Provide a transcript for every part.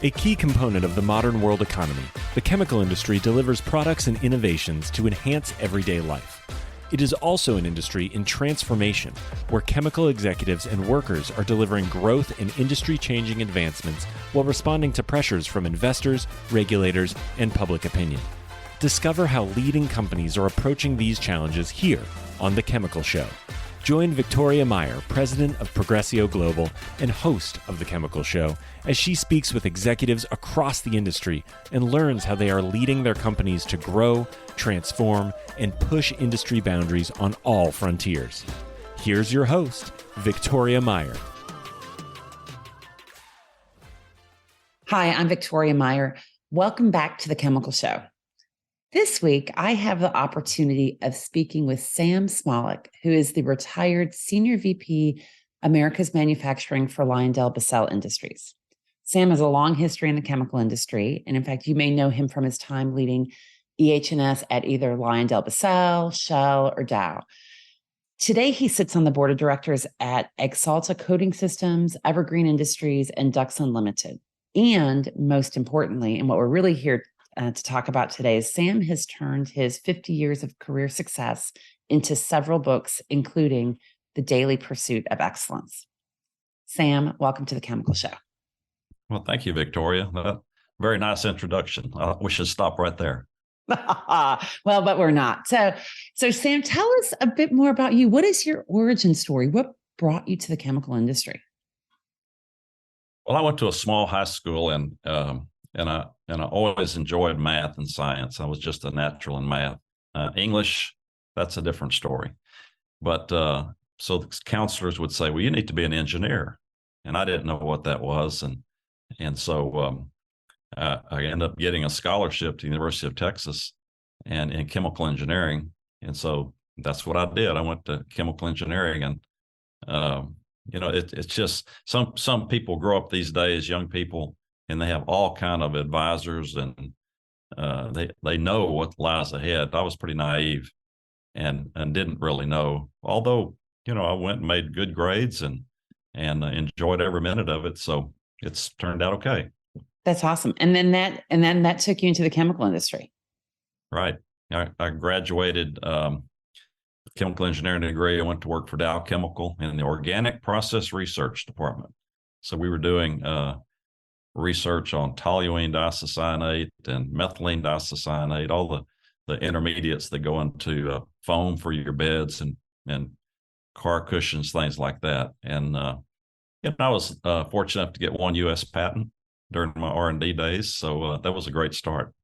A key component of the modern world economy, the chemical industry delivers products and innovations to enhance everyday life. It is also an industry in transformation, where chemical executives and workers are delivering growth and industry-changing advancements while responding to pressures from investors, regulators, and public opinion. Discover how leading companies are approaching these challenges here on The Chemical Show. Join Victoria Meyer, president of Progressio Global and host of The Chemical Show, as she speaks with executives across the industry and learns how they are leading their companies to grow, transform, and push industry boundaries on all frontiers. Here's your host, Victoria Meyer. Hi, I'm Victoria Meyer. Welcome back to The Chemical Show. This week, I have the opportunity of speaking with Sam Smolik, who is the retired Senior VP, Americas Manufacturing for LyondellBasell Industries. Sam has a long history in the chemical industry, and in fact, you may know him from his time leading EH&S at either LyondellBasell, Shell, or Dow. Today, he sits on the board of directors at Axalta Coating Systems, Evergreen Industries, and Dux Unlimited. And most importantly, and what we're really here to talk about today is Sam has turned his 50 years of career success into several books, including The Daily Pursuit of Excellence. Sam, welcome to The Chemical Show. Well, thank you, Victoria. Very nice introduction. We should stop right there. Well, but we're not. So Sam, tell us a bit more about you. What is your origin story? What brought you to the chemical industry? Well, I went to a small high school, and I always enjoyed math and science. I was just a natural in math. English, that's a different story. But so the counselors would say, "Well, you need to be an engineer," and I didn't know what that was, and so I ended up getting a scholarship to the University of Texas, and in chemical engineering, and so that's what I did. I went to chemical engineering, and it's just some people grow up these days, young people, and they have all kind of advisors, and they know what lies ahead. I was pretty naive and didn't really know, although I went and made good grades and enjoyed every minute of it. So it's turned out okay. That's awesome. And then that took you into the chemical industry. Right. I graduated chemical engineering degree. I went to work for Dow Chemical in the organic process research department. So we were doing research on toluene disocyanate and methylene disocyanate, all the intermediates that go into foam for your beds and car cushions, things like that. And I was fortunate enough to get one U.S. patent during my R&D days. So that was a great start.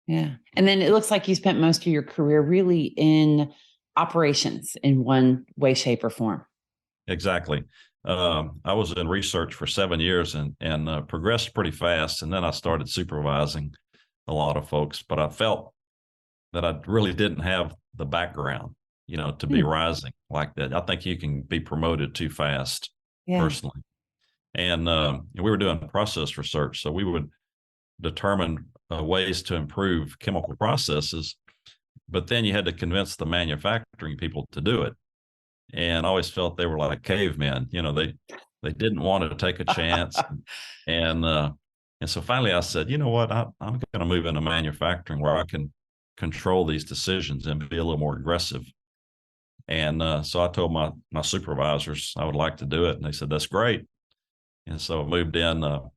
Yeah. And then it looks like you spent most of your career really in operations in one way, shape, or form. Exactly. I was in research for 7 years and progressed pretty fast. And then I started supervising a lot of folks, but I felt that I really didn't have the background, to be rising like that. I think you can be promoted too fast, personally. And we were doing process research. So we would determine ways to improve chemical processes, but then you had to convince the manufacturing people to do it. And I always felt they were like cavemen. They didn't want to take a chance. And so finally I said, you know what, I'm going to move into manufacturing where I can control these decisions and be a little more aggressive. And so I told my supervisors I would like to do it. And they said, that's great. And so I moved in the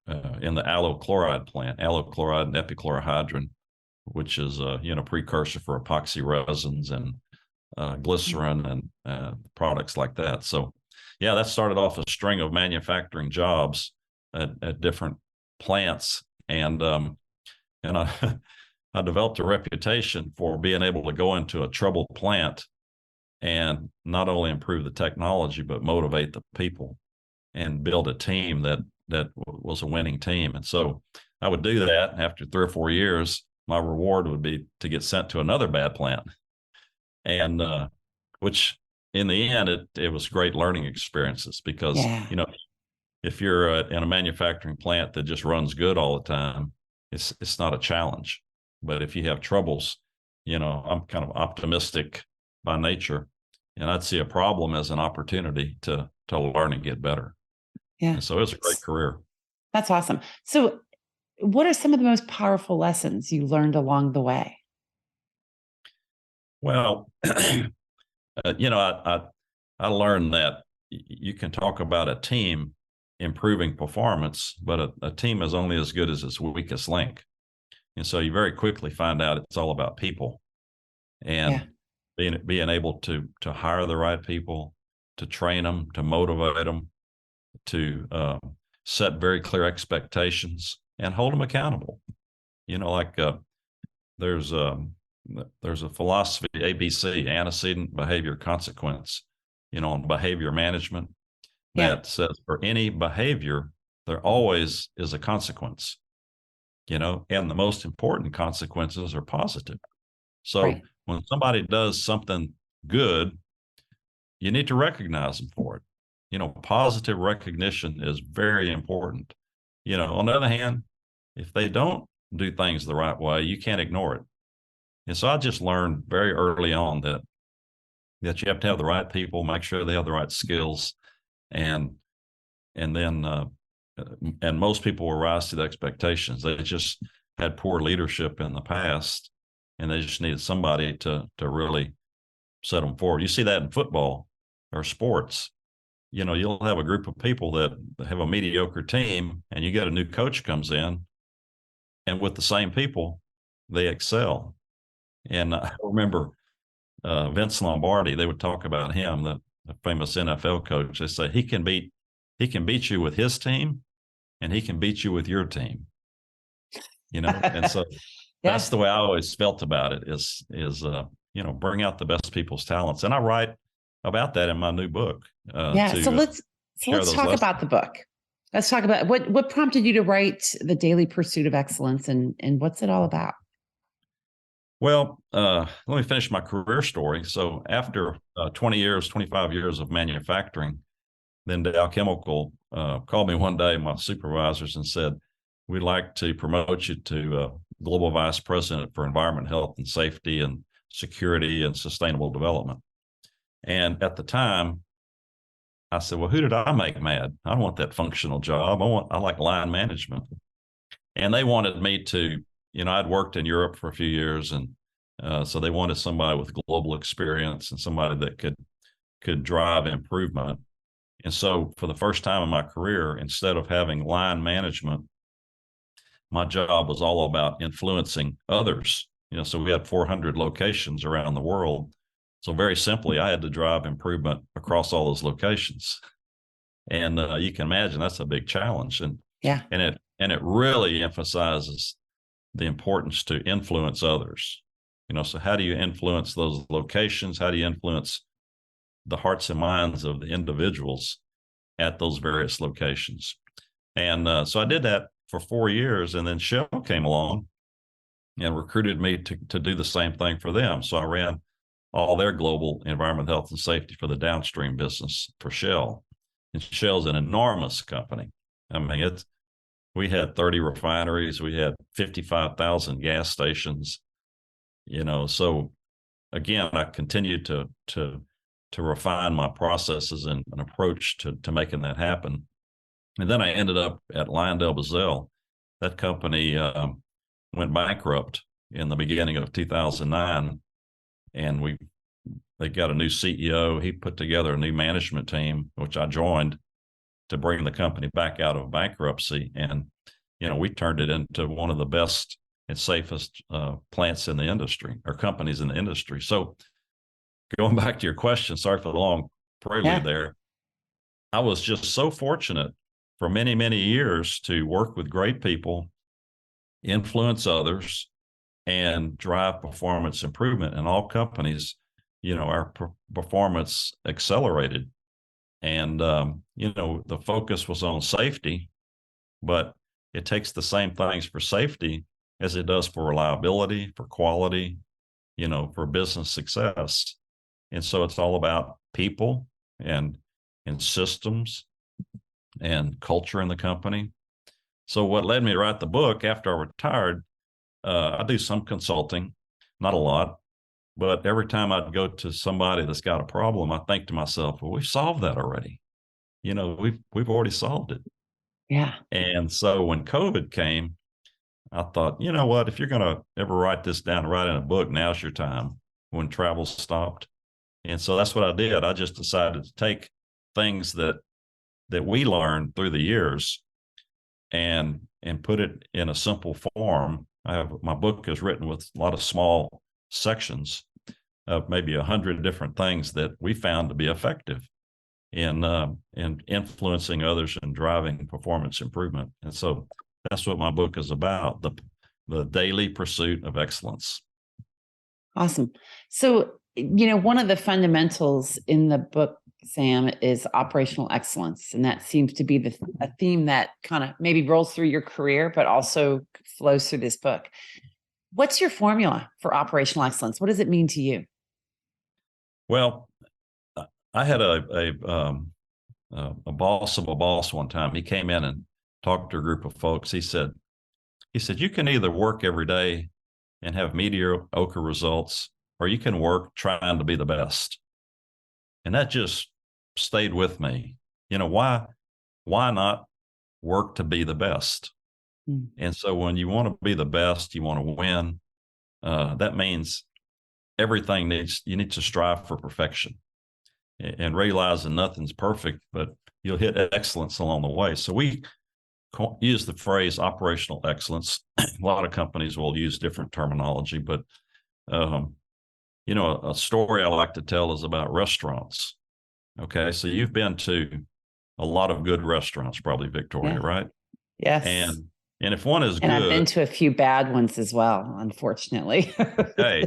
allyl chloride plant, allyl chloride and epichlorohydrin, which is precursor for epoxy resins and glycerin and products like that. So that started off a string of manufacturing jobs at different plants. And I developed a reputation for being able to go into a troubled plant and not only improve the technology, but motivate the people and build a team that was a winning team. And so I would do that. After 3 or 4 years, my reward would be to get sent to another bad plant. And which in the end, it was great learning experiences because, if you're in a manufacturing plant that just runs good all the time, it's not a challenge. But if you have troubles, I'm kind of optimistic by nature, and I'd see a problem as an opportunity to learn and get better. Yeah. And so it was a great career. That's awesome. So, what are some of the most powerful lessons you learned along the way? Well, you know, I learned that you can talk about a team improving performance, but a team is only as good as its weakest link. And so you very quickly find out it's all about people Yeah, and being able to hire the right people, to train them, to motivate them, to set very clear expectations and hold them accountable. You know, like there's um, there's a philosophy, ABC, antecedent behavior consequence, on behavior management yeah, that says for any behavior, there always is a consequence, and the most important consequences are positive. So right. when somebody does something good, you need to recognize them for it. Positive recognition is very important. On the other hand, if they don't do things the right way, you can't ignore it. And so I just learned very early on that you have to have the right people, make sure they have the right skills, and and then and most people will rise to the expectations. They just had poor leadership in the past, and they just needed somebody to really set them forward. You see that in football or sports. You'll have a group of people that have a mediocre team, and you get a new coach comes in, and with the same people, they excel. And I remember Vince Lombardi. They would talk about him, the famous NFL coach. They say he can beat you with his team, and he can beat you with your team. And so that's Yeah, the way I always felt about it. Bring out the best people's talents, and I write about that in my new book yeah. So to share let's those talk lessons. about the book. Let's talk about what prompted you to write The Daily Pursuit of Excellence, and what's it all about? Well, let me finish my career story. So after 20 years, 25 years of manufacturing, then Dow Chemical called me one day, my supervisors, and said, "We'd like to promote you to Global Vice President for Environment, Health, and Safety and Security and Sustainable Development." And at the time, I said, "Well, who did I make mad? I don't want that functional job. I like line management." And they wanted me to, I'd worked in Europe for a few years, and so they wanted somebody with global experience and somebody that could drive improvement. And so for the first time in my career, instead of having line management, my job was all about influencing others. So we had 400 locations around the world. So very simply, I had to drive improvement across all those locations. And you can imagine that's a big challenge. And Yeah, and it really emphasizes the importance to influence others. So how do you influence those locations? How do you influence the hearts and minds of the individuals at those various locations? And so I did that for 4 years, and then Shell came along and recruited me to do the same thing for them. So I ran all their global environment, health, and safety for the downstream business for Shell. And Shell's an enormous company. I mean, we had 30 refineries, we had 55,000 gas stations. So again, I continued to refine my processes and an approach to making that happen. And then I ended up at LyondellBasell. That company went bankrupt in the beginning of 2009, and they got a new CEO. He put together a new management team, which I joined to bring the company back out of bankruptcy. And we turned it into one of the best and safest plants in the industry, or companies in the industry. So going back to your question, sorry for the long prelude yeah, there. I was just so fortunate for many, many years to work with great people, influence others, and drive performance improvement in all companies. Our performance accelerated, and the focus was on safety, but it takes the same things for safety as it does for reliability, for quality, for business success. And so it's all about people and systems and culture in the company. So what led me to write the book after I retired, I do some consulting, not a lot, but every time I'd go to somebody that's got a problem, I think to myself, well, we've solved that already. We've already solved it. Yeah. And so when COVID came, I thought, you know what, if you're going to ever write this down, write in a book, now's your time, when travel stopped. And so that's what I did. I just decided to take things that we learned through the years and put it in a simple form. My book is written with a lot of small sections of maybe 100 different things that we found to be effective in influencing others and driving performance improvement. And so that's what my book is about, the daily pursuit of excellence. Awesome. So, one of the fundamentals in the book, Sam, is operational excellence. And that seems to be a theme that kind of maybe rolls through your career, but also flows through this book. What's your formula for operational excellence? What does it mean to you? Well, I had a boss of a boss one time. He came in and talked to a group of folks. He said, you can either work every day and have mediocre results, or you can work trying to be the best. And that just stayed with me. Why not work to be the best? Mm. And so when you want to be the best, you want to win. That means you need to strive for perfection and realizing nothing's perfect, but you'll hit excellence along the way. So we use the phrase operational excellence. A lot of companies will use different terminology, but a story I like to tell is about restaurants. Okay, so you've been to a lot of good restaurants, probably, Victoria, right? Yes. And if one is good, I've been to a few bad ones as well, unfortunately. Okay,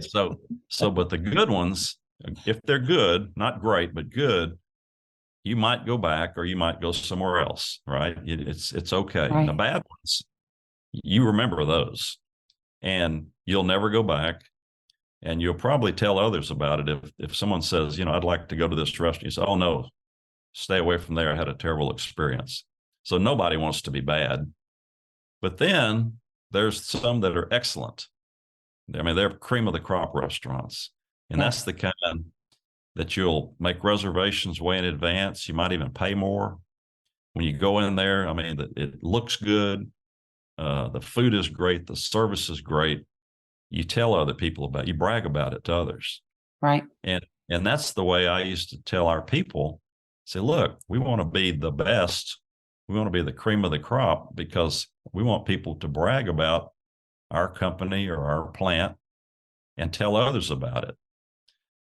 but the good ones, if they're good, not great, but good, you might go back or you might go somewhere else, right? It's okay. Right. The bad ones, you remember those, and you'll never go back, and you'll probably tell others about it. If someone says, I'd like to go to this restaurant, you say, oh no, stay away from there. I had a terrible experience. So nobody wants to be bad. But then there's some that are excellent. I mean, they're cream of the crop restaurants. And that's the kind that you'll make reservations way in advance. You might even pay more when you go in there. I mean, it looks good. The food is great. The service is great. You tell other people about it. You brag about it to others. Right. And that's the way I used to tell our people, say, look, we want to be the best. We want to be the cream of the crop because we want people to brag about our company or our plant and tell others about it.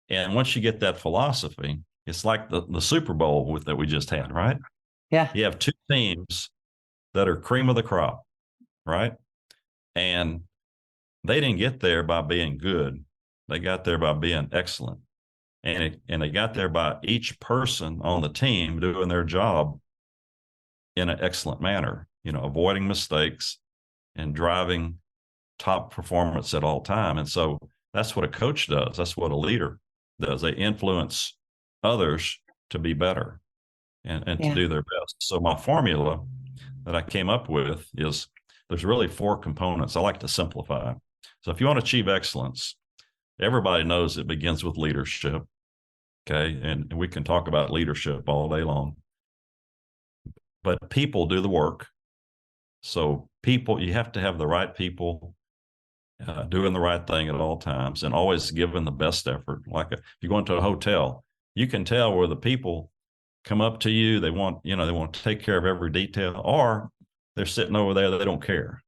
And once you get that philosophy, it's like the Super Bowl that we just had, right? Yeah. You have two teams that are cream of the crop, right? And they didn't get there by being good. They got there by being excellent. And they got there by each person on the team doing their job in an excellent manner, avoiding mistakes and driving top performance at all time. And so that's what a coach does. That's what a leader does. They influence others to be better and to do their best. So my formula that I came up with is there's really 4 components. I like to simplify. So if you want to achieve excellence, everybody knows it begins with leadership. Okay. And we can talk about leadership all day long, but people do the work. So you have to have the right people doing the right thing at all times and always giving the best effort. Like if you go into a hotel, you can tell where the people come up to you. They want to take care of every detail, or they're sitting over there. They don't care.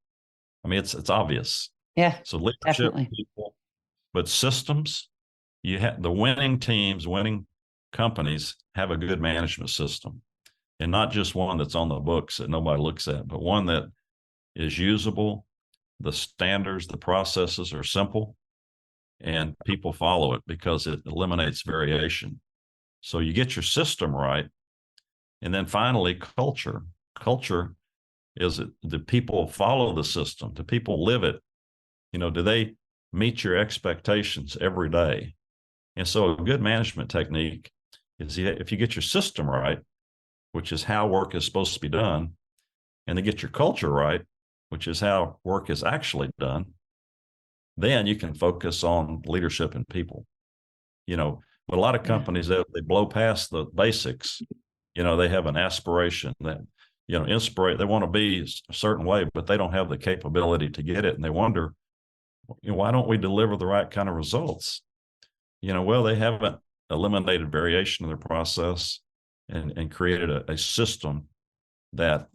I mean, it's obvious. Yeah. So leadership, definitely. people, but systems, you have the winning teams, winning companies have a good management system, and not just one that's on the books that nobody looks at, but one that is usable. The standards, the processes are simple, and people follow it because it eliminates variation. So you get your system right. And then finally, culture. Culture is do people follow the system? Do people live it? Do they meet your expectations every day? And so a good management technique is if you get your system right, which is how work is supposed to be done, and then get your culture right, which is how work is actually done, then you can focus on leadership and people. But a lot of companies, they blow past the basics. They have an aspiration that, inspire. They want to be a certain way, but they don't have the capability to get it. And they wonder, why don't we deliver the right kind of results? Well, they haven't eliminated variation in their process and created a system that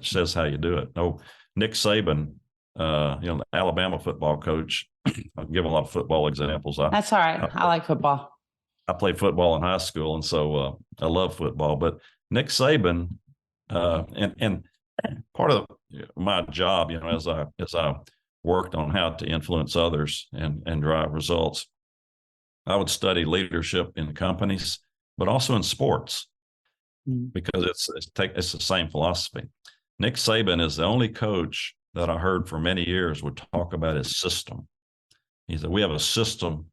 says how you do it. No, Nick Saban, the Alabama football coach. I'll give a lot of football examples. That's all right. I like football. I played football in high school, and so I love football. But Nick Saban, and part of my job, as I worked on how to influence others and drive results, I would study leadership in companies, but also in sports, because it's the same philosophy. Nick Saban is the only coach that I heard for many years would talk about his system. He said, we have a system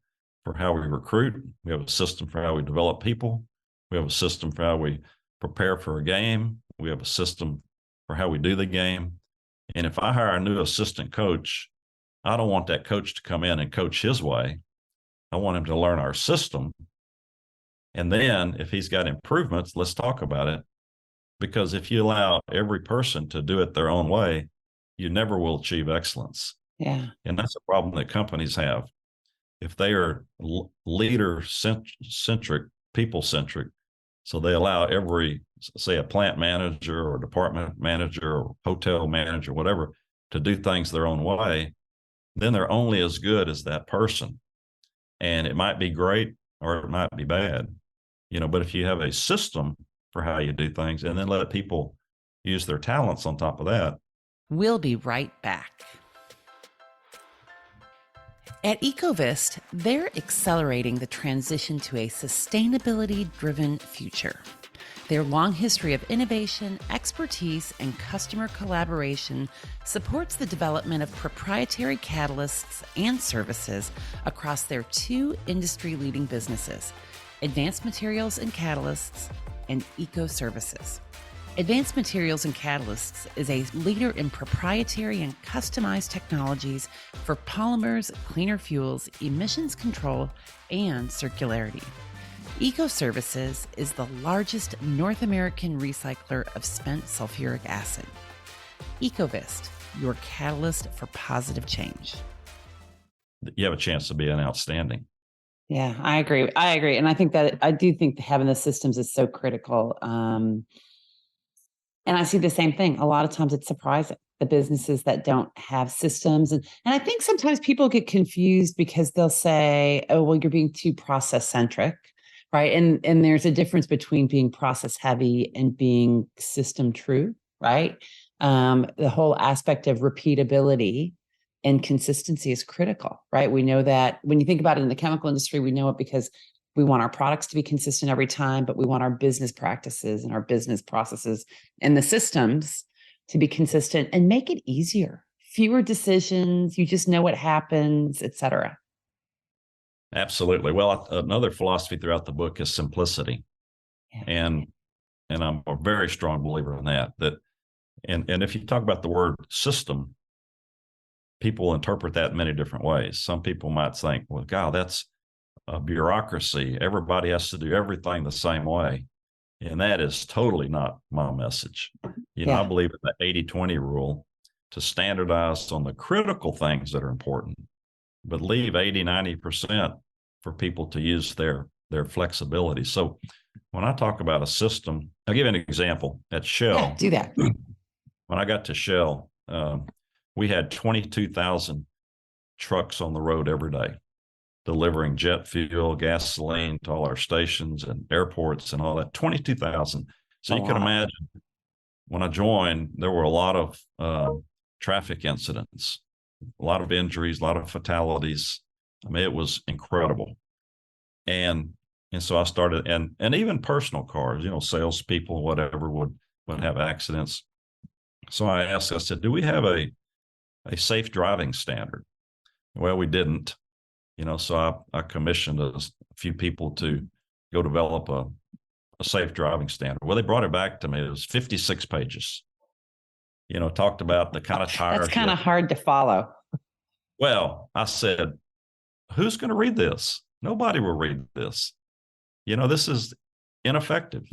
for how we recruit. We have a system for how we develop people. We have a system for how we prepare for a game. We have a system for how we do the game. And if I hire a new assistant coach, I don't want that coach to come in and coach his way. I want him to learn our system. And then if he's got improvements, let's talk about it. Because if you allow every person to do it their own way, you never will achieve excellence. Yeah. And that's a problem that companies have. If they are leader-centric, people-centric, so they allow every, say, a plant manager or department manager or hotel manager, whatever, to do things their own way, then they're only as good as that person. And it might be great or it might be bad, but if you have a system for how you do things and then let people use their talents on top of that. We'll be right back. At Ecovist, they're accelerating the transition to a sustainability-driven future. Their long history of innovation, expertise, and customer collaboration supports the development of proprietary catalysts and services across their two industry-leading businesses, Advanced Materials and Catalysts and Eco Services. Advanced Materials and Catalysts is a leader in proprietary and customized technologies for polymers, cleaner fuels, emissions control, and circularity. Eco Services is the largest North American recycler of spent sulfuric acid. Ecovist, your catalyst for positive change. You have a chance to be an outstanding. Yeah, I agree. And I do think having the systems is so critical. And I see the same thing. A lot of times it's surprising, the businesses that don't have systems. And I think sometimes people get confused because they'll say, oh, well, you're being too process centric, right? And there's a difference between being process heavy and being system true, right? The whole aspect of repeatability and consistency is critical, right? We know that when you think about it in the chemical industry, we know it because we want our products to be consistent every time, but we want our business practices and our business processes and the systems to be consistent and make it easier. Fewer decisions, you just know what happens, et cetera. Absolutely. Well, another philosophy throughout the book is simplicity. Yeah. And I'm a very strong believer in that. And if you talk about the word system, people interpret that in many different ways. Some people might think, well, God, that's a bureaucracy. Everybody has to do everything the same way. And that is totally not my message. I believe in the 80-20 rule, to standardize on the critical things that are important, but leave 80-90% for people to use their flexibility. So when I talk about a system, I'll give you an example. At Shell, yeah, do that. When I got to Shell, we had 22,000 trucks on the road every day, delivering jet fuel, gasoline to all our stations and airports and all that. 22,000. So you can imagine, when I joined, there were a lot of traffic incidents, a lot of injuries, a lot of fatalities. I mean, it was incredible. And so I started, and even personal cars, salespeople, whatever, would have accidents. So I said, do we have a safe driving standard? Well, we didn't. So I commissioned a few people to go develop a safe driving standard. Well, they brought it back to me. It was 56 pages. Talked about the kind of tires. That's kind of hard to follow. Well, I said, who's going to read this? Nobody will read this. This is ineffective.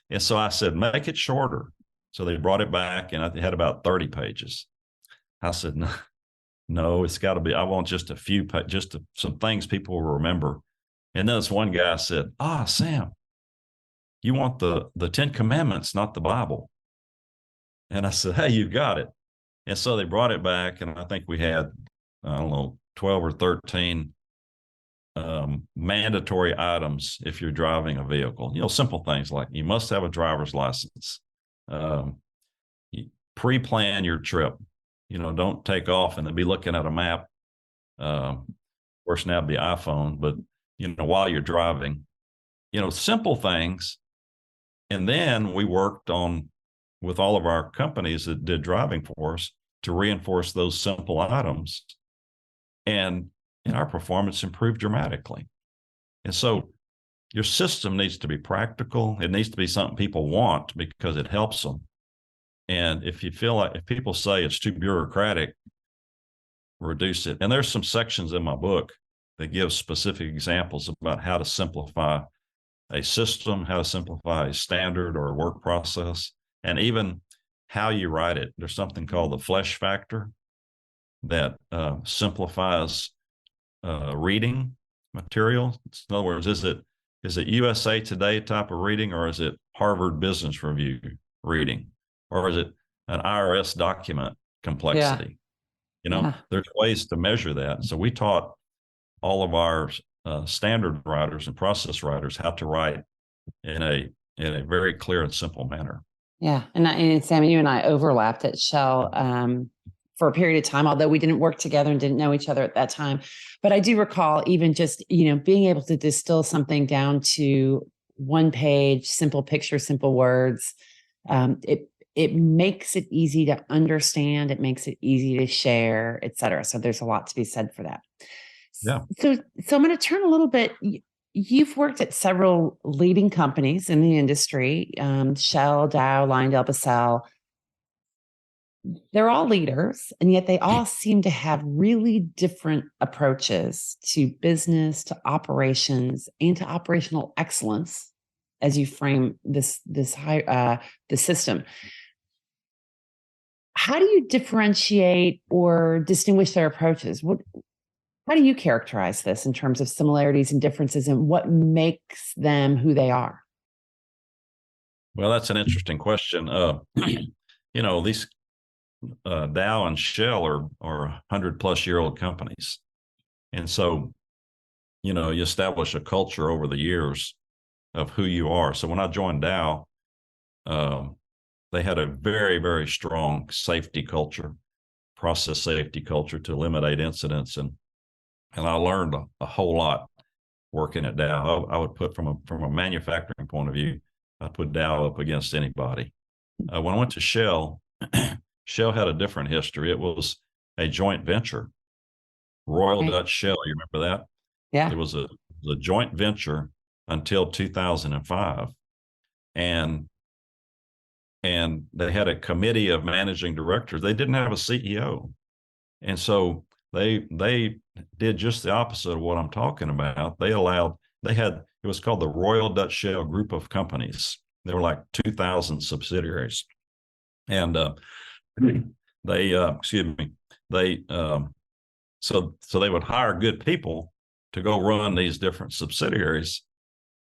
And so I said, make it shorter. So they brought it back, and it had about 30 pages. I said, no, no, it's got to be. I want just a few, some things people will remember. And then this one guy said, Sam, you want the 10 Commandments, not the Bible. And I said, hey, you got it. And so they brought it back, and I think we had, I don't know, 12 or 13 mandatory items if you're driving a vehicle. Simple things like you must have a driver's license. Pre-plan your trip. Don't take off and then be looking at a map. Of course, now it'd be iPhone, but while you're driving, simple things. And then we worked on with all of our companies that did driving for us to reinforce those simple items, and our performance improved dramatically. And so your system needs to be practical. It needs to be something people want because it helps them. And if people say it's too bureaucratic, reduce it. And there's some sections in my book that give specific examples about how to simplify a system, how to simplify a standard or a work process, and even how you write it. There's something called the flesh factor that simplifies reading material. In other words, is it USA Today type of reading, or is it Harvard Business Review reading, or is it an IRS document complexity? There's ways to measure that. So we taught all of our standard writers and process writers how to write in a very clear and simple manner. Yeah. And Sam, you and I overlapped at Shell for a period of time, although we didn't work together and didn't know each other at that time. But I do recall even just, being able to distill something down to one page, simple picture, simple words. It makes it easy to understand. It makes it easy to share, et cetera. So there's a lot to be said for that. Yeah. So I'm going to turn a little bit. You've worked at several leading companies in the industry, Shell, Dow, LyondellBasell. They're all leaders, and yet they all seem to have really different approaches to business, to operations, and to operational excellence as you frame this the system. How do you differentiate or distinguish their approaches? How do you characterize this in terms of similarities and differences, and what makes them who they are? Well, that's an interesting question. These Dow and Shell are 100-plus-year-old companies. And so, you establish a culture over the years of who you are. So when I joined Dow, they had a very, very strong safety culture, process safety culture to eliminate incidents. And I learned a whole lot working at Dow. I would put from a manufacturing point of view, I'd put Dow up against anybody. When I went to Shell, Shell had a different history. It was a joint venture, Royal Dutch Shell. You remember that? Yeah. It was a joint venture until 2005, and they had a committee of managing directors. They didn't have a CEO, and so they did just the opposite of what I'm talking about. It was called the Royal Dutch Shell Group of Companies. There were like 2,000 subsidiaries, and so they would hire good people to go run these different subsidiaries.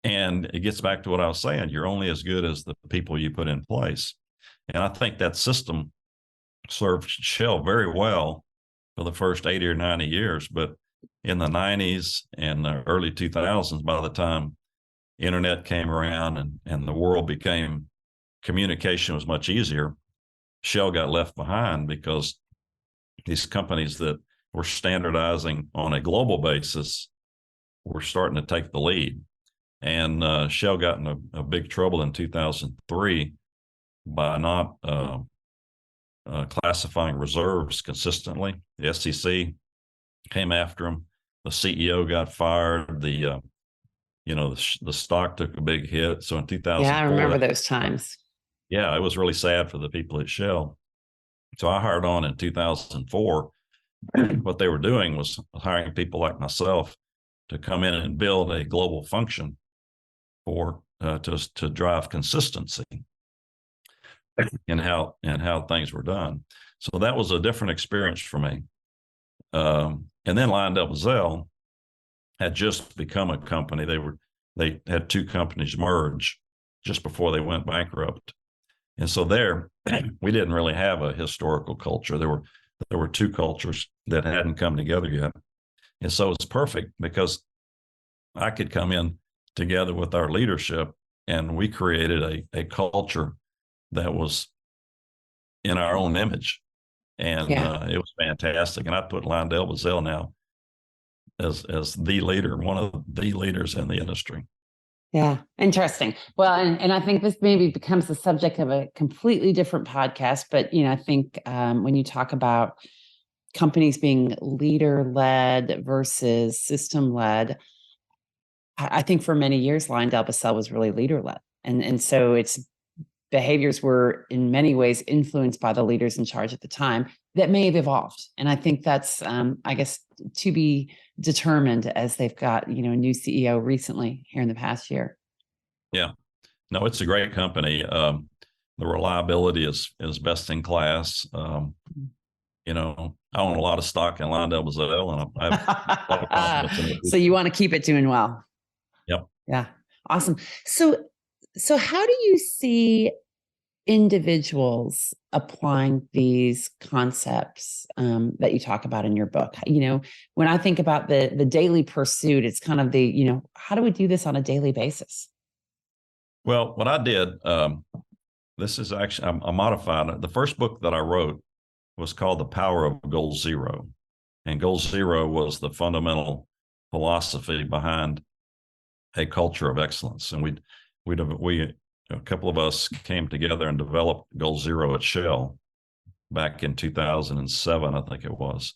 And it gets back to what I was saying. You're only as good as the people you put in place. And I think that system served Shell very well for the first 80 or 90 years. But in the 90s and the early 2000s, by the time internet came around and the world became, communication was much easier, Shell got left behind because these companies that were standardizing on a global basis were starting to take the lead. And Shell got in a big trouble in 2003 by not classifying reserves consistently. The SEC came after them. The CEO got fired. The stock took a big hit. So in 2004, yeah, I remember those times. Yeah, it was really sad for the people at Shell. So I hired on in 2004. What they were doing was hiring people like myself to come in and build a global function to drive consistency. and how things were done. So that was a different experience for me. And then LyondellBasell had just become a company. They had two companies merge just before they went bankrupt. And so there, we didn't really have a historical culture. There were two cultures that hadn't come together yet. And so it's perfect because I could come in together with our leadership, and we created a culture that was in our own image. And Yeah. it was fantastic. And I put LyondellBasell now as the leader, one of the leaders in the industry. Yeah, interesting. Well, and I think this maybe becomes the subject of a completely different podcast. But I think when you talk about companies being leader led versus system led, I think for many years, LyondellBasell was really leader led, and so its behaviors were in many ways influenced by the leaders in charge at the time that may have evolved. And I think that's, I guess, to be determined as they've got, a new CEO recently here in the past year. Yeah, no, it's a great company. The reliability is best in class. I own a lot of stock in LyondellBasell, and I have a lot of confidence in So it. you want to keep it doing well. Yep. Yeah. Awesome. So how do you see individuals applying these concepts that you talk about in your book? When I think about the daily pursuit, it's kind of how do we do this on a daily basis? Well, what I did, this is actually, I modified it. The first book that I wrote was called The Power of Goal Zero. And Goal Zero was the fundamental philosophy behind a culture of excellence. And we a couple of us came together and developed Goal Zero at Shell back in 2007, I think it was.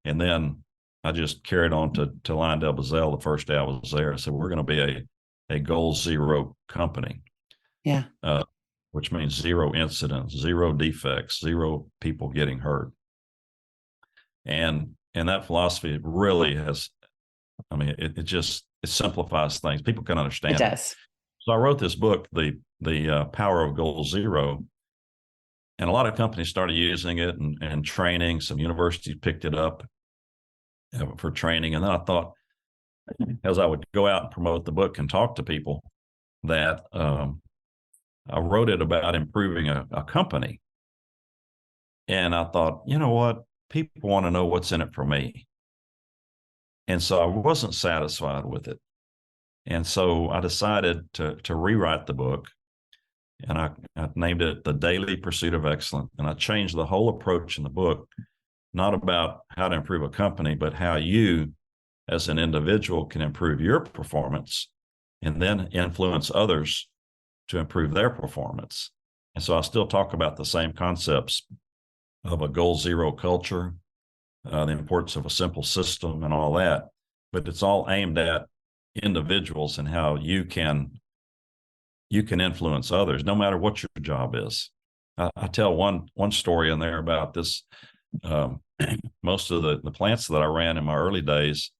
And then I just carried on to LyondellBasell the first day I was there. I said, we're going to be a Goal Zero company. Yeah. Which means zero incidents, zero defects, zero people getting hurt. And that philosophy really has, I mean, it simplifies things. People can understand It does. So I wrote this book, the Power of Goal Zero, and a lot of companies started using it and training. Some universities picked it up for training. And then I thought, as I would go out and promote the book and talk to people, that I wrote it about improving a company. And I thought, you know what? People want to know what's in it for me. And so I wasn't satisfied with it. And so I decided to rewrite the book. And I named it The Daily Pursuit of Excellence. And I changed the whole approach in the book, not about how to improve a company, but how you as an individual can improve your performance and then influence others to improve their performance. And so I still talk about the same concepts of a goal zero culture, the importance of a simple system and all that, but it's all aimed at individuals and how you can influence others, no matter what your job is. I tell one story in there about this. Most of the plants that I ran in my early days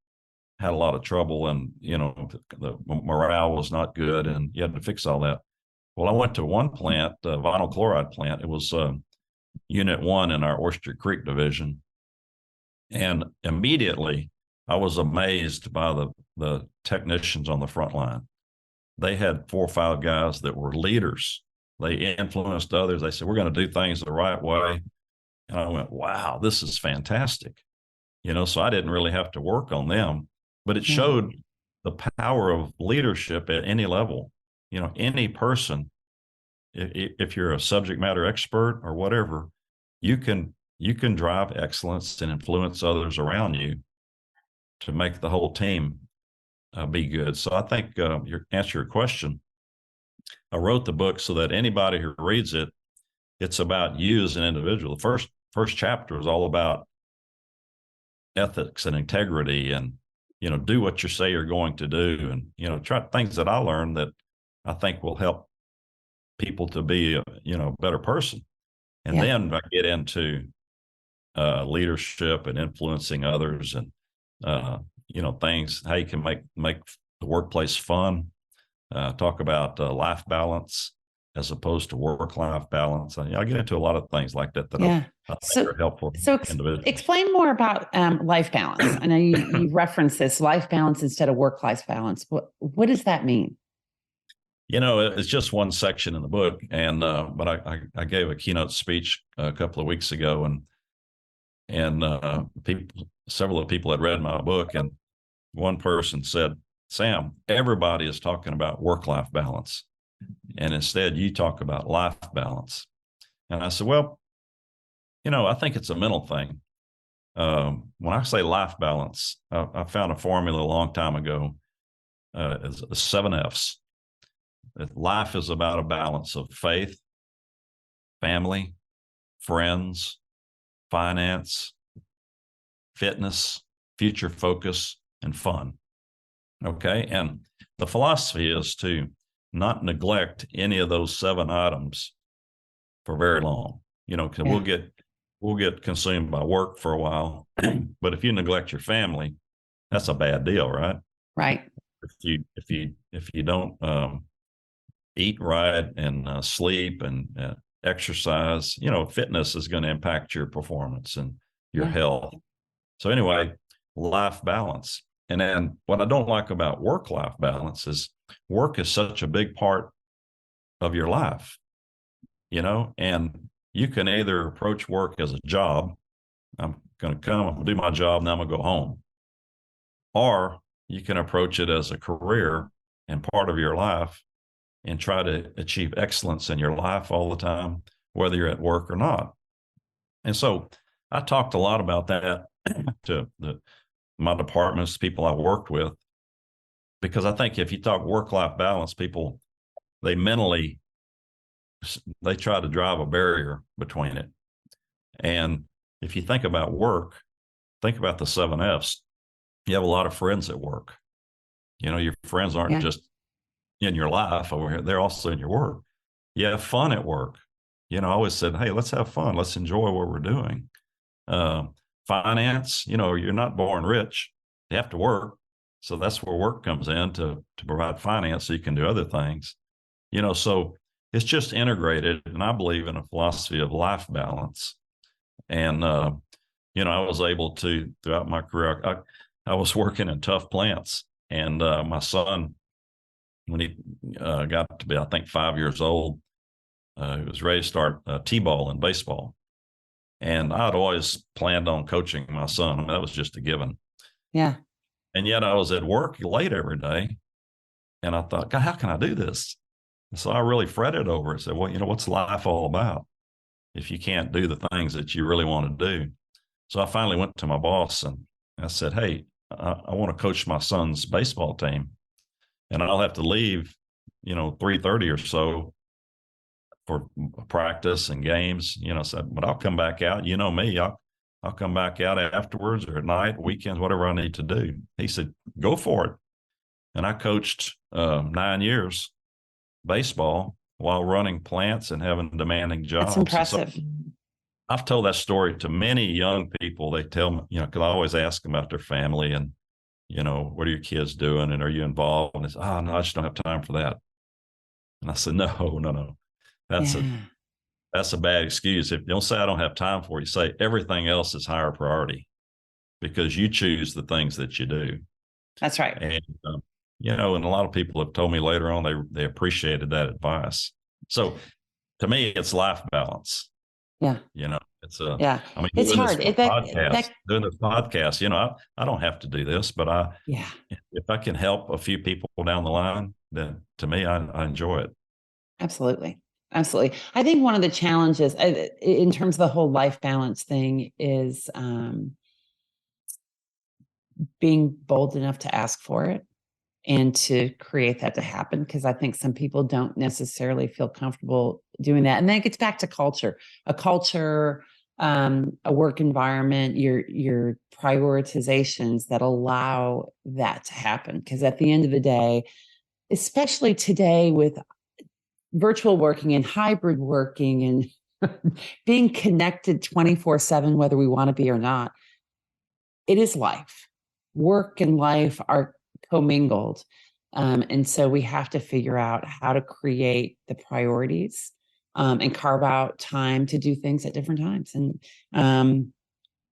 had a lot of trouble, and the morale was not good, and you had to fix all that. Well, I went to one plant, vinyl chloride plant. It was Unit 1 in our Oyster Creek division, and immediately I was amazed by the technicians on the front line. They had 4 or 5 guys that were leaders. They influenced others. They said, we're going to do things the right way. And I went, wow, this is fantastic. So I didn't really have to work on them, but it showed the power of leadership at any level. Any person, if you're a subject matter expert or whatever, you can drive excellence and influence others around you to make the whole team be good. So I think answer your question, I wrote the book so that anybody who reads it, it's about you as an individual. The first chapter is all about ethics and integrity, and do what you say you're going to do, and try things that I learned that I think will help people to be a better person. And then I get into leadership and influencing others, and things how you can make the workplace fun. Talk about life balance, as opposed to work-life balance. I get into a lot of things like that Yeah. I think So, are helpful so individuals. explain more about life balance. I know you referenced this life balance instead of work-life balance. What does that mean? It's just one section in the book, and but I gave a keynote speech a couple of weeks ago, and several of the people had read my book, and one person said, "Sam, everybody is talking about work-life balance, and instead you talk about life balance." And I said, "Well, I think it's a mental thing. When I say life balance, I found a formula a long time ago. It's 7 F's. Life is about a balance of faith, family, friends, finance, fitness, future focus, and fun." Okay. And the philosophy is to not neglect any of those 7 items for very long, because Yeah. we'll get consumed by work for a while. But if you neglect your family, that's a bad deal, right? Right. If you don't eat right and sleep and exercise, fitness is going to impact your performance and your Yeah. health. So anyway, life balance. And then what I don't like about work-life balance is work is such a big part of your life, and you can either approach work as a job. I'm going to come, I'm going to do my job, now I'm going to go home. Or you can approach it as a career and part of your life and try to achieve excellence in your life all the time, whether you're at work or not. And so I talked a lot about that to my departments, people I worked with, because I think if you talk work-life balance, people, they try to drive a barrier between it. And if you think about work, think about the 7 F's. You have a lot of friends at work. Your friends aren't just in your life over here, they're also in your work. You have fun at work. I always said, hey, let's have fun. Let's enjoy what we're doing. Finance, you're not born rich. You have to work. So that's where work comes in to provide finance so you can do other things. So it's just integrated. And I believe in a philosophy of life balance. And, I was able to, throughout my career, I was working in tough plants. And my son, when he got to be, I think, 5 years old, he was ready to start T-ball and baseball. And I'd always planned on coaching my son. I mean, that was just a given. Yeah. And yet I was at work late every day. And I thought, God, how can I do this? And so I really fretted over it. I said, well, what's life all about if you can't do the things that you really want to do? So I finally went to my boss and I said, hey, I want to coach my son's baseball team. And I'll have to leave, 3:30 or so for practice and games, but I'll come back out. You know me, I'll come back out afterwards or at night, weekends, whatever I need to do. He said, go for it. And I coached 9 years baseball while running plants and having demanding jobs. That's impressive. So I've told that story to many young people. They tell me, because I always ask them about their family and, what are your kids doing? And are you involved? And it's, no, I just don't have time for that. And I said, no. That's a bad excuse. If you don't say I don't have time for you, say everything else is higher priority because you choose the things that you do. That's right. And, and a lot of people have told me later on, they appreciated that advice. So to me, it's life balance. Yeah. It's it's hard. Doing this podcast, I don't have to do this, but if I can help a few people down the line, then to me, I enjoy it. Absolutely. Absolutely. I think one of the challenges in terms of the whole life balance thing is being bold enough to ask for it and to create that to happen. Because I think some people don't necessarily feel comfortable doing that. And then it gets back to culture, a work environment, your prioritizations that allow that to happen. Because at the end of the day, especially today with virtual working and hybrid working and being connected 24/7, whether we want to be or not, it is life. Work and life are commingled. And so we have to figure out how to create the priorities and carve out time to do things at different times. And,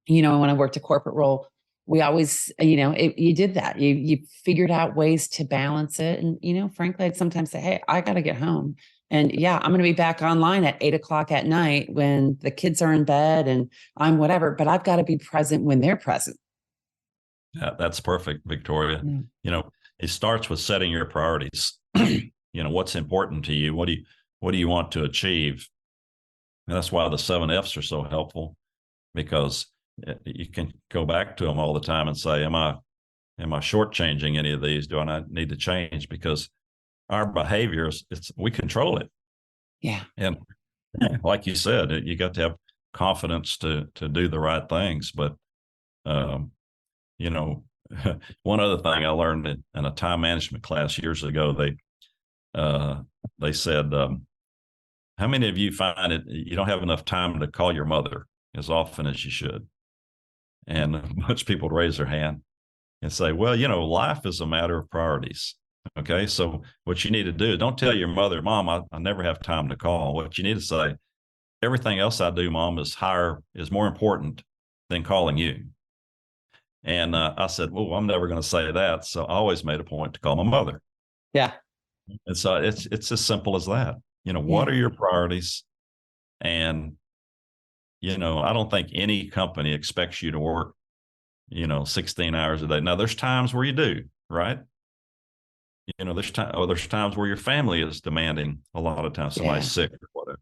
when I worked a corporate role, we always, you did that. You figured out ways to balance it. And, frankly, I'd sometimes say, hey, I got to get home. And yeah, I'm going to be back online at 8 o'clock at night when the kids are in bed and I'm whatever, but I've got to be present when they're present. Yeah, that's perfect, Victoria. Yeah. It starts with setting your priorities. What's important to you? What do you want to achieve? And that's why the 7 F's are so helpful, because you can go back to them all the time and say, am I shortchanging any of these? Do I not need to change? Because our behaviors, we control it. Yeah. And like you said, you got to have confidence to do the right things. But one other thing I learned in a time management class years ago, they said, how many of you find it you don't have enough time to call your mother as often as you should? And most people raise their hand and say, well, life is a matter of priorities. Okay. So what you need to do, don't tell your mother, Mom, I never have time to call. What you need to say, everything else I do, Mom, is more important than calling you. And I said, well, I'm never going to say that. So I always made a point to call my mother. Yeah. And so it's as simple as that. What are your priorities? And, I don't think any company expects you to work, 16 hours a day. Now, there's times where you do, right? There's times where your family is demanding a lot of times, somebody's sick or whatever.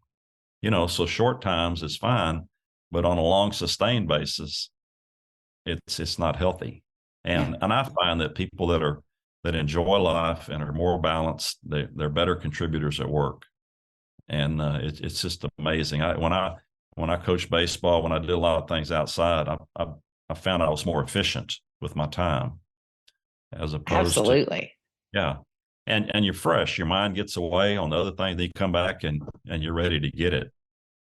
So short times is fine, but on a long sustained basis, it's not healthy. And I find that people that enjoy life and are more balanced, they're better contributors at work. And it's just amazing. When I coached baseball, when I did a lot of things outside, I found I was more efficient with my time as opposed Absolutely. Yeah. And you're fresh. Your mind gets away on the other thing, then you come back and you're ready to get it.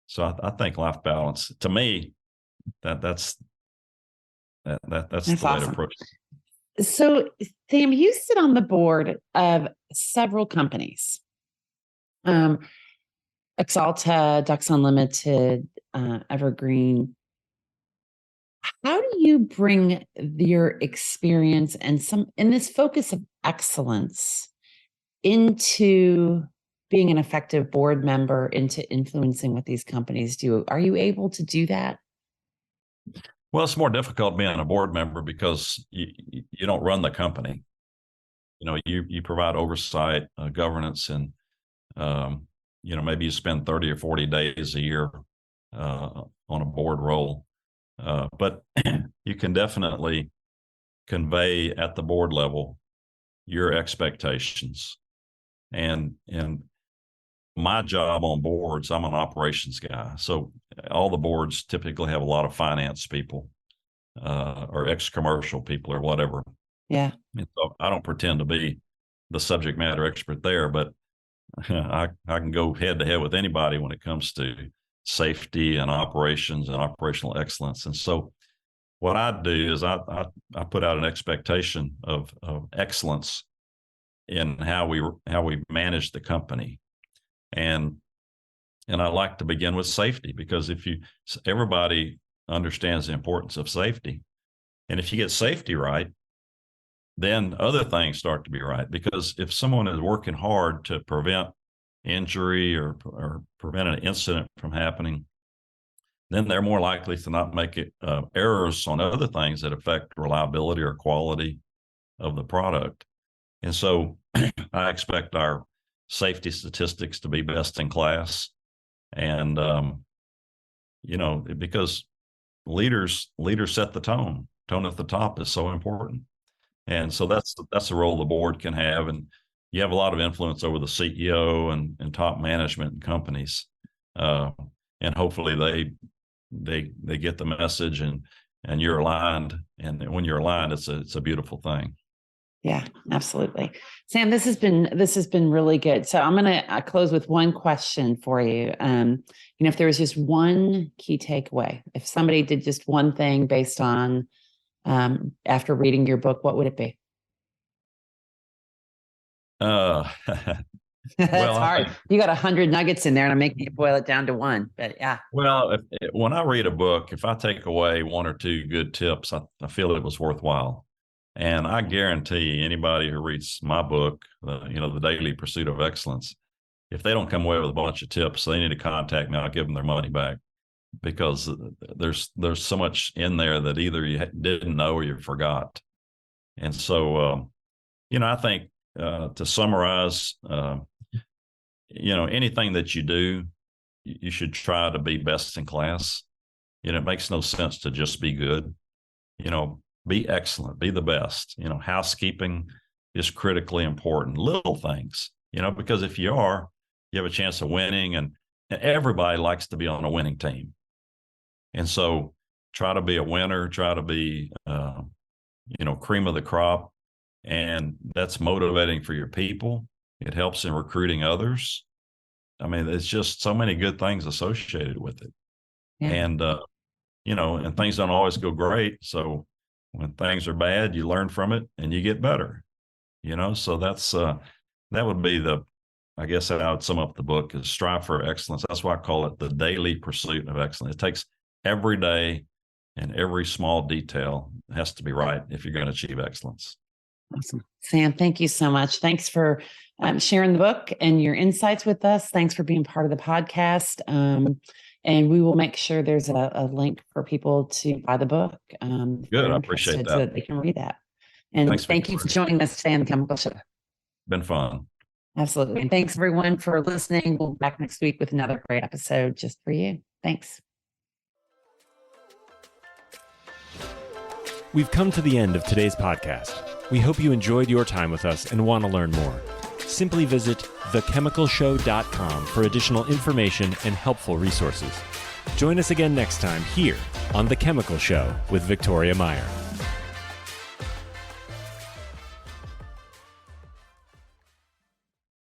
So I think life balance, to me, that's the way to approach it. So, Sam, you sit on the board of several companies. Exalta, Ducks Unlimited, Evergreen. How do you bring your experience and in this focus of excellence into being an effective board member, into influencing what these companies do? Are you able to do that? Well, it's more difficult being a board member because you don't run the company. You provide oversight, governance, and maybe you spend 30 or 40 days a year on a board role. But you can definitely convey at the board level your expectations. And my job on boards, I'm an operations guy. So all the boards typically have a lot of finance people or ex-commercial people or whatever. Yeah. And so I don't pretend to be the subject matter expert there, but I can go head to head with anybody when it comes to safety and operations and operational excellence. And so what I do is I put out an expectation of excellence in how we manage the company. And I like to begin with safety, because everybody understands the importance of safety. And if you get safety right, then other things start to be right. Because if someone is working hard to prevent injury or prevent an incident from happening, then they're more likely to not make errors on other things that affect reliability or quality of the product. And so I expect our safety statistics to be best in class. And, because leaders set the tone at the top is so important. And so that's a role the board can have. And you have a lot of influence over the CEO and top management in companies. And hopefully they get the message and you're aligned. And when you're aligned, it's a beautiful thing. Yeah, absolutely. Sam, this has been really good. So I'm going to close with one question for you. If there was just one key takeaway, if somebody did just one thing based on after reading your book, what would it be? Uh, That's well, hard. You got 100 nuggets in there, and I'm making you boil it down to one. But yeah. well, when I read a book, if I take away one or two good tips, I feel it was worthwhile. And I guarantee anybody who reads my book, The Daily Pursuit of Excellence, if they don't come away with a bunch of tips, they need to contact me. I'll give them their money back, because there's so much in there that either you didn't know or you forgot. And so, I think to summarize, anything that you do, you should try to be best in class. It makes no sense to just be good. Be excellent, be the best. Housekeeping is critically important. Little things, because if you are, you have a chance of winning, and everybody likes to be on a winning team. And so try to be a winner, try to be, cream of the crop. And that's motivating for your people. It helps in recruiting others. I mean, it's just so many good things associated with it. Yeah. And, and things don't always go great. So when things are bad, you learn from it and you get better, so that would be I guess I would sum up the book is strive for excellence. That's why I call it the daily pursuit of excellence. It takes every day and every small detail has to be right if you're going to achieve excellence. Awesome. Sam, thank you so much. Thanks for sharing the book and your insights with us. Thanks for being part of the podcast. And we will make sure there's a link for people to buy the book. Good. I appreciate that. So that they can read that. And thank you for joining us today on the Chemical Show. Been fun. Absolutely. And thanks everyone for listening. We'll be back next week with another great episode just for you. Thanks. We've come to the end of today's podcast. We hope you enjoyed your time with us and want to learn more. Simply visit thechemicalshow.com for additional information and helpful resources. Join us again next time here on The Chemical Show with Victoria Meyer.